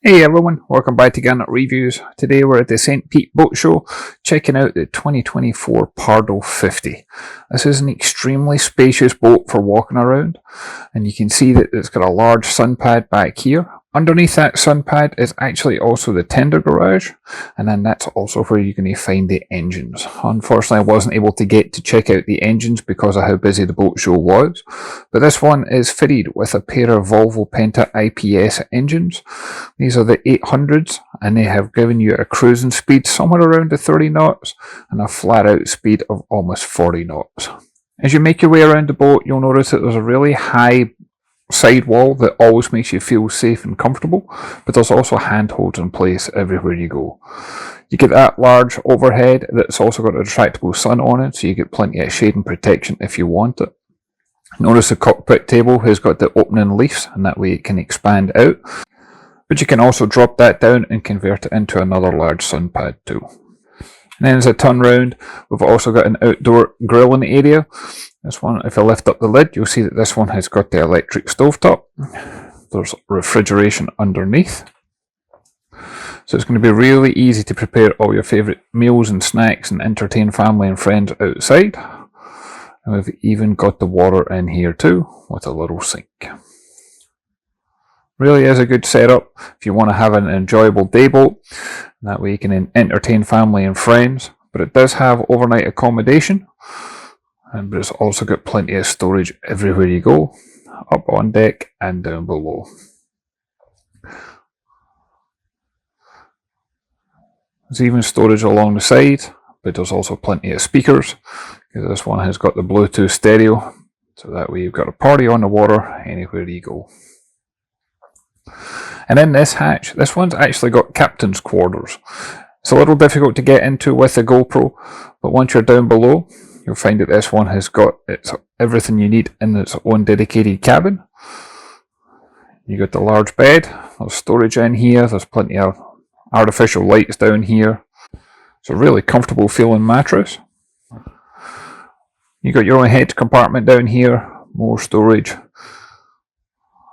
Hey everyone, welcome back to GarnockReviews. Today we're at the St. Pete Boat Show, checking out the 2024 Pardo 50. This is an extremely spacious boat for walking around, and you can see that it's got a large sun pad back here. Underneath that sun pad is actually also the tender garage, and then that's also where you're going to find the engines. Unfortunately, I wasn't able to get to check out the engines because of how busy the boat show was, but this one is fitted with a pair of Volvo Penta IPS engines. These are the 800s, and they have given you a cruising speed somewhere around the 30 knots and a flat out speed of almost 40 knots. As you make your way around the boat, you'll notice that there's a really high sidewall that always makes you feel safe and comfortable, but there's also handholds in place everywhere you go. You get that large overhead that's also got a retractable sun on it, so you get plenty of shade and protection if you want it. Notice the cockpit table has got the opening leaves, and that way it can expand out, but you can also drop that down and convert it into another large sun pad too. And then as I turn round, we've also got an outdoor grilling area. This one, if I lift up the lid, you'll see that this one has got the electric stovetop. There's refrigeration underneath. So it's going to be really easy to prepare all your favourite meals and snacks and entertain family and friends outside. And we've even got the water in here too, with a little sink. Really is a good setup if you want to have an enjoyable day boat. That way you can entertain family and friends. But it does have overnight accommodation. But it's also got plenty of storage everywhere you go, up on deck and down below. There's even storage along the side, but there's also plenty of speakers, because this one has got the Bluetooth stereo, so that way you've got a party on the water anywhere you go. And in this hatch, this one's actually got captain's quarters. It's a little difficult to get into with the GoPro, but once you're down below, you'll find that this one has got everything you need in its own dedicated cabin. You got the large bed, there's storage in here, there's plenty of artificial lights down here. It's a really comfortable feeling mattress. You got your own head compartment down here, more storage. And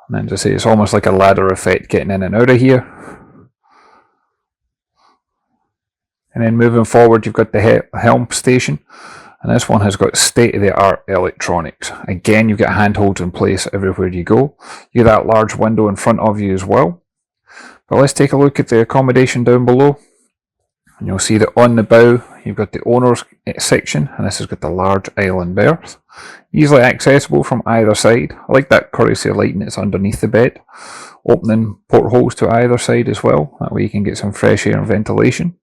then to say, it's almost like a ladder effect getting in and out of here. And then moving forward, you've got the helm station. And this one has got state-of-the-art electronics. Again, you've got handholds in place everywhere you go. You get that large window in front of you as well. But let's take a look at the accommodation down below. And you'll see that on the bow, you've got the owner's section, and this has got the large island berth. Easily accessible from either side. I like that courtesy of lighting that's underneath the bed. Opening portholes to either side as well. That way you can get some fresh air and ventilation.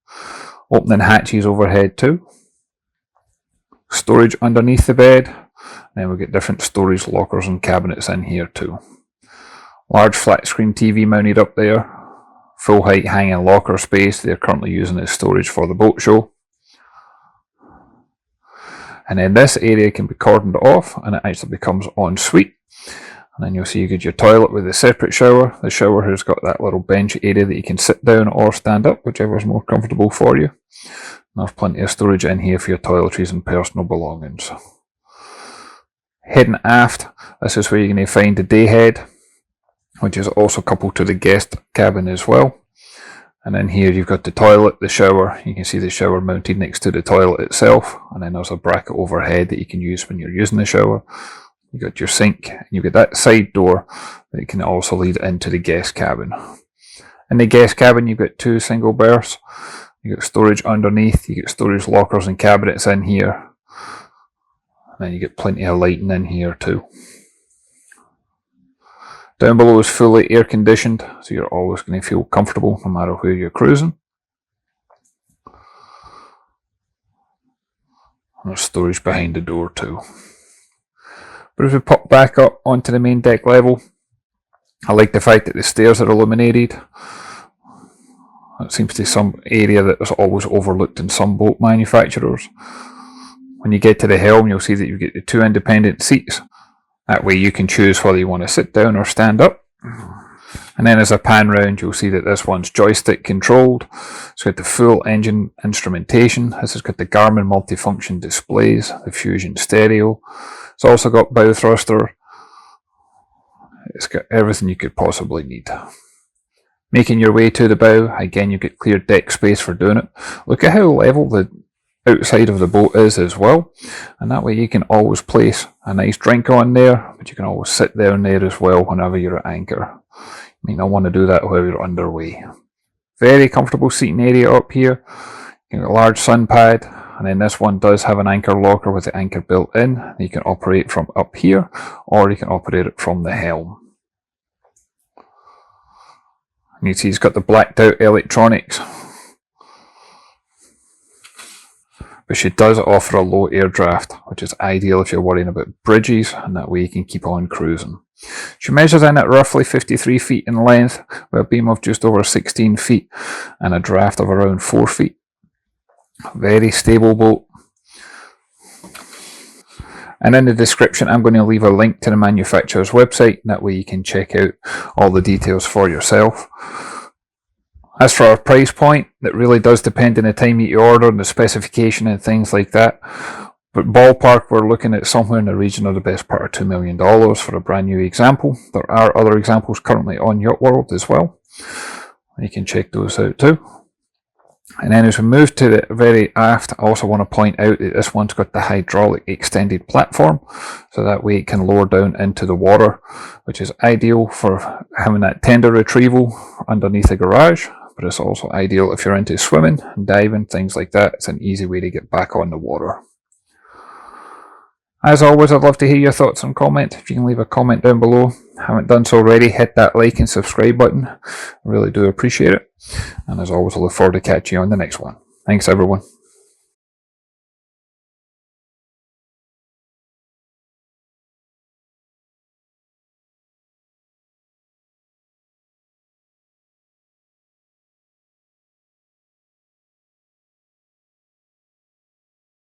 Opening hatches overhead too. Storage underneath the bed, and then we've got different storage lockers and cabinets in here too. Large flat screen TV mounted up there, full height hanging locker space. They're currently using as storage for the boat show. And then this area can be cordoned off and it actually becomes en suite. And then you'll see you get your toilet with a separate shower. The shower has got that little bench area that you can sit down or stand up, whichever is more comfortable for you. There's plenty of storage in here for your toiletries and personal belongings. Heading aft, this is where you're going to find the day head, which is also coupled to the guest cabin as well. And then here you've got the toilet, the shower. You can see the shower mounted next to the toilet itself. And then there's a bracket overhead that you can use when you're using the shower. You've got your sink, and you've got that side door that can also lead into the guest cabin. In the guest cabin, you've got two single berths. You got storage underneath, you get storage lockers and cabinets in here. And then you get plenty of lighting in here too. Down below is fully air conditioned, so you're always going to feel comfortable no matter where you're cruising. And there's storage behind the door too. But if we pop back up onto the main deck level, I like the fact that the stairs are illuminated. It seems to be some area that is always overlooked in some boat manufacturers. When you get to the helm, you'll see that you get the two independent seats. That way you can choose whether you want to sit down or stand up. And then as I pan round, you'll see that this one's joystick controlled. It's got the full engine instrumentation. This has got the Garmin multifunction displays, the Fusion stereo. It's also got bow thruster. It's got everything you could possibly need. Making your way to the bow, again you get clear deck space for doing it. Look at how level the outside of the boat is as well, and that way you can always place a nice drink on there, but you can always sit down there as well whenever you're at anchor. You may not want to do that while you're underway. Very comfortable seating area up here. You got a large sun pad, and then this one does have an anchor locker with the anchor built in. You can operate from up here, or you can operate it from the helm. And you see it's got the blacked out electronics, but she does offer a low air draft, which is ideal if you're worrying about bridges, and that way you can keep on cruising. She measures in at roughly 53 feet in length, with a beam of just over 16 feet and a draft of around 4 feet. Very stable boat. And in the description I'm going to leave a link to the manufacturer's website, that way you can check out all the details for yourself. As for our price point, it really does depend on the time you order and the specification and things like that. But ballpark, we're looking at somewhere in the region of the best part of $2 million for a brand new example. There are other examples currently on Yacht World as well. You can check those out too. And then as we move to the very aft, I also want to point out that this one's got the hydraulic extended platform, so that way it can lower down into the water, which is ideal for having that tender retrieval underneath the garage, but it's also ideal if you're into swimming and diving, things like that. It's an easy way to get back on the water. As always, I'd love to hear your thoughts and comment. If you can leave a comment down below. Haven't done so already, hit that like and subscribe button. I really do appreciate it. And as always, I look forward to catching you on the next one. Thanks everyone.